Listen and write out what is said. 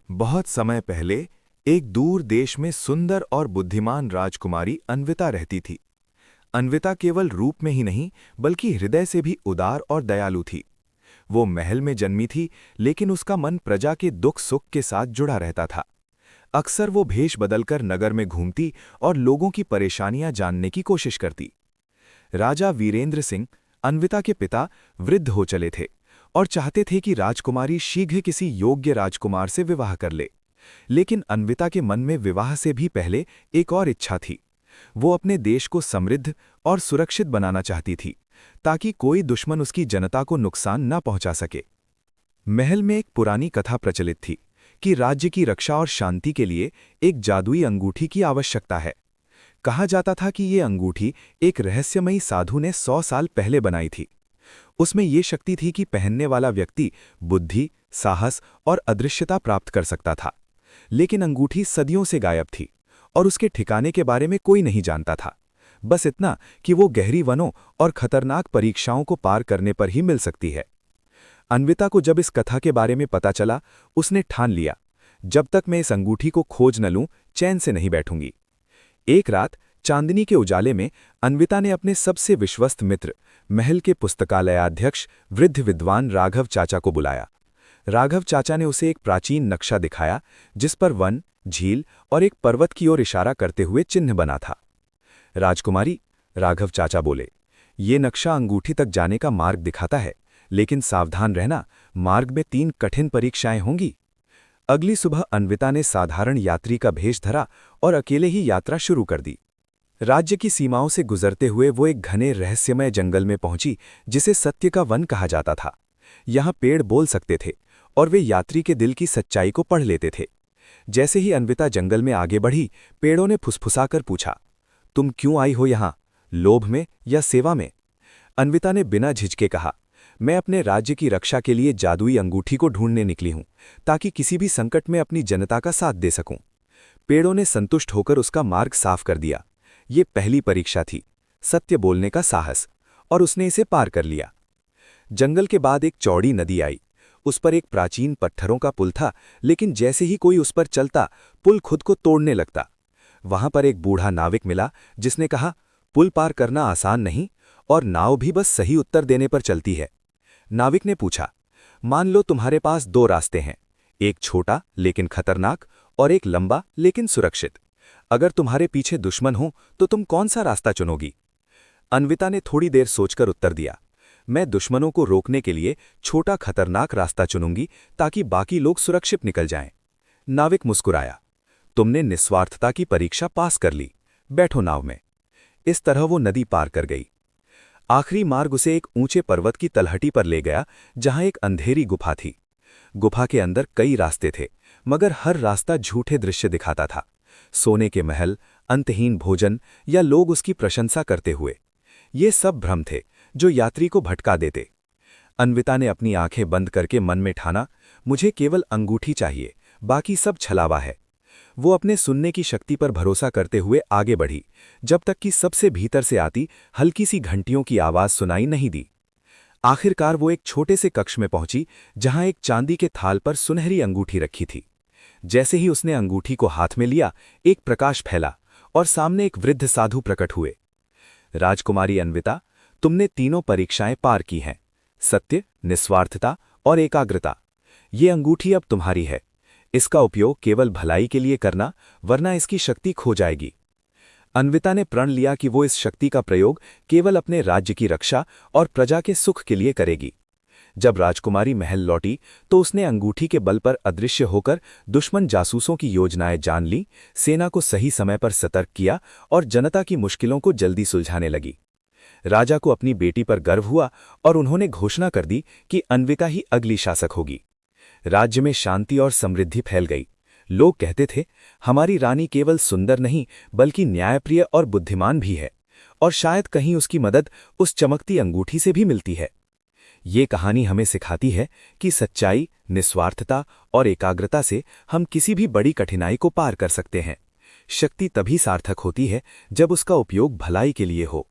बहुत समय पहले एक दूर देश में सुंदर और बुद्धिमान राजकुमारी अन्विता रहती थी। अन्विता केवल रूप में ही नहीं बल्कि हृदय से भी उदार और दयालु थी। वो महल में जन्मी थी, लेकिन उसका मन प्रजा के दुख सुख के साथ जुड़ा रहता था। अक्सर वो भेष बदलकर नगर में घूमती और लोगों की परेशानियां जानने की कोशिश करती। राजा वीरेंद्र सिंह, अन्विता के पिता, वृद्ध हो चले थे और चाहते थे कि राजकुमारी शीघ्र किसी योग्य राजकुमार से विवाह कर ले। लेकिन अन्विता के मन में विवाह से भी पहले एक और इच्छा थी। वो अपने देश को समृद्ध और सुरक्षित बनाना चाहती थी, ताकि कोई दुश्मन उसकी जनता को नुकसान न पहुंचा सके। महल में एक पुरानी कथा प्रचलित थी कि राज्य की रक्षा और शांति के लिए एक जादुई अंगूठी की आवश्यकता है। कहा जाता था कि ये अंगूठी एक रहस्यमयी साधु ने 100 साल पहले बनाई थी। उसमें ये शक्ति थी कि पहनने वाला व्यक्ति बुद्धि, साहस और अदृश्यता प्राप्त कर सकता था। लेकिन अंगूठी सदियों से गायब थी और उसके ठिकाने के बारे में कोई नहीं जानता था। बस इतना कि वो गहरी वनों और खतरनाक परीक्षाओं को पार करने पर ही मिल सकती है। अन्विता को जब इस कथा के बारे में पता चला, उसने ठान लिया, जब तक मैं इस अंगूठी को खोज न लूं, चैन से नहीं बैठूंगी। एक रात चांदनी के उजाले में अन्विता ने अपने सबसे विश्वस्त मित्र, महल के पुस्तकालयाध्यक्ष वृद्ध विद्वान राघव चाचा को बुलाया। राघव चाचा ने उसे एक प्राचीन नक्शा दिखाया, जिस पर वन, झील और एक पर्वत की ओर इशारा करते हुए चिन्ह बना था। राजकुमारी, राघव चाचा बोले, ये नक्शा अंगूठी तक जाने का मार्ग दिखाता है, लेकिन सावधान रहना, मार्ग में 3 कठिन परीक्षाएं होंगी। अगली सुबह अन्विता ने साधारण यात्री का भेष धरा और अकेले ही यात्रा शुरू कर दी। राज्य की सीमाओं से गुजरते हुए वो एक घने रहस्यमय जंगल में पहुंची, जिसे सत्य का वन कहा जाता था। यहाँ पेड़ बोल सकते थे और वे यात्री के दिल की सच्चाई को पढ़ लेते थे। जैसे ही अन्विता जंगल में आगे बढ़ी, पेड़ों ने फुसफुसाकर पूछा, तुम क्यों आई हो यहाँ, लोभ में या सेवा में? अन्विता ने बिना झिझके कहा, मैं अपने राज्य की रक्षा के लिए जादुई अंगूठी को ढूंढने निकली हूं, ताकि किसी भी संकट में अपनी जनता का साथ दे सकूं। पेड़ों ने संतुष्ट होकर उसका मार्ग साफ कर दिया। ये पहली परीक्षा थी, सत्य बोलने का साहस, और उसने इसे पार कर लिया। जंगल के बाद एक चौड़ी नदी आई। उस पर एक प्राचीन पत्थरों का पुल था, लेकिन जैसे ही कोई उस पर चलता, पुल खुद को तोड़ने लगता। वहां पर एक बूढ़ा नाविक मिला, जिसने कहा, पुल पार करना आसान नहीं, और नाव भी बस सही उत्तर देने पर चलती है। नाविक ने पूछा, मान लो तुम्हारे पास 2 रास्ते हैं, एक छोटा लेकिन खतरनाक और एक लंबा लेकिन सुरक्षित। अगर तुम्हारे पीछे दुश्मन हो तो तुम कौन सा रास्ता चुनोगी? अन्विता ने थोड़ी देर सोचकर उत्तर दिया, मैं दुश्मनों को रोकने के लिए छोटा खतरनाक रास्ता चुनूंगी, ताकि बाकी लोग सुरक्षित निकल जाएं। नाविक मुस्कुराया, तुमने निस्वार्थता की परीक्षा पास कर ली, बैठो नाव में। इस तरह वो नदी पार कर गई। आखिरी मार्ग उसे एक ऊंचे पर्वत की तलहटी पर ले गया, जहां एक अंधेरी गुफा थी। गुफा के अंदर कई रास्ते थे, मगर हर रास्ता झूठे दृश्य दिखाता था। सोने के महल, अंतहीन भोजन या लोग उसकी प्रशंसा करते हुए। ये सब भ्रम थे जो यात्री को भटका देते। अन्विता ने अपनी आंखें बंद करके मन में ठाना, मुझे केवल अंगूठी चाहिए, बाकी सब छलावा है। वो अपने सुनने की शक्ति पर भरोसा करते हुए आगे बढ़ी, जब तक कि सबसे भीतर से आती हल्की सी घंटियों की आवाज सुनाई नहीं दी। आखिरकार वो एक छोटे से कक्ष में पहुंची, जहां एक चांदी के थाल पर सुनहरी अंगूठी रखी थी। जैसे ही उसने अंगूठी को हाथ में लिया, एक प्रकाश फैला और सामने एक वृद्ध साधु प्रकट हुए। राजकुमारी अन्विता, तुमने 3 परीक्षाएं पार की हैं, सत्य, निस्वार्थता और एकाग्रता। ये अंगूठी अब तुम्हारी है। इसका उपयोग केवल भलाई के लिए करना, वरना इसकी शक्ति खो जाएगी। अन्विता ने प्रण लिया कि वो इस शक्ति का प्रयोग केवल अपने राज्य की रक्षा और प्रजा के सुख के लिए करेगी। जब राजकुमारी महल लौटी, तो उसने अंगूठी के बल पर अदृश्य होकर दुश्मन जासूसों की योजनाएं जान ली, सेना को सही समय पर सतर्क किया और जनता की मुश्किलों को जल्दी सुलझाने लगी। राजा को अपनी बेटी पर गर्व हुआ और उन्होंने घोषणा कर दी कि अन्विता ही अगली शासक होगी। राज्य में शांति और समृद्धि फैल गई। लोग कहते थे, हमारी रानी केवल सुंदर नहीं बल्कि न्यायप्रिय और बुद्धिमान भी है, और शायद कहीं उसकी मदद उस चमकती अंगूठी से भी मिलती है। ये कहानी हमें सिखाती है कि सच्चाई, निस्वार्थता और एकाग्रता से हम किसी भी बड़ी कठिनाई को पार कर सकते हैं। शक्ति तभी सार्थक होती है जब उसका उपयोग भलाई के लिए हो।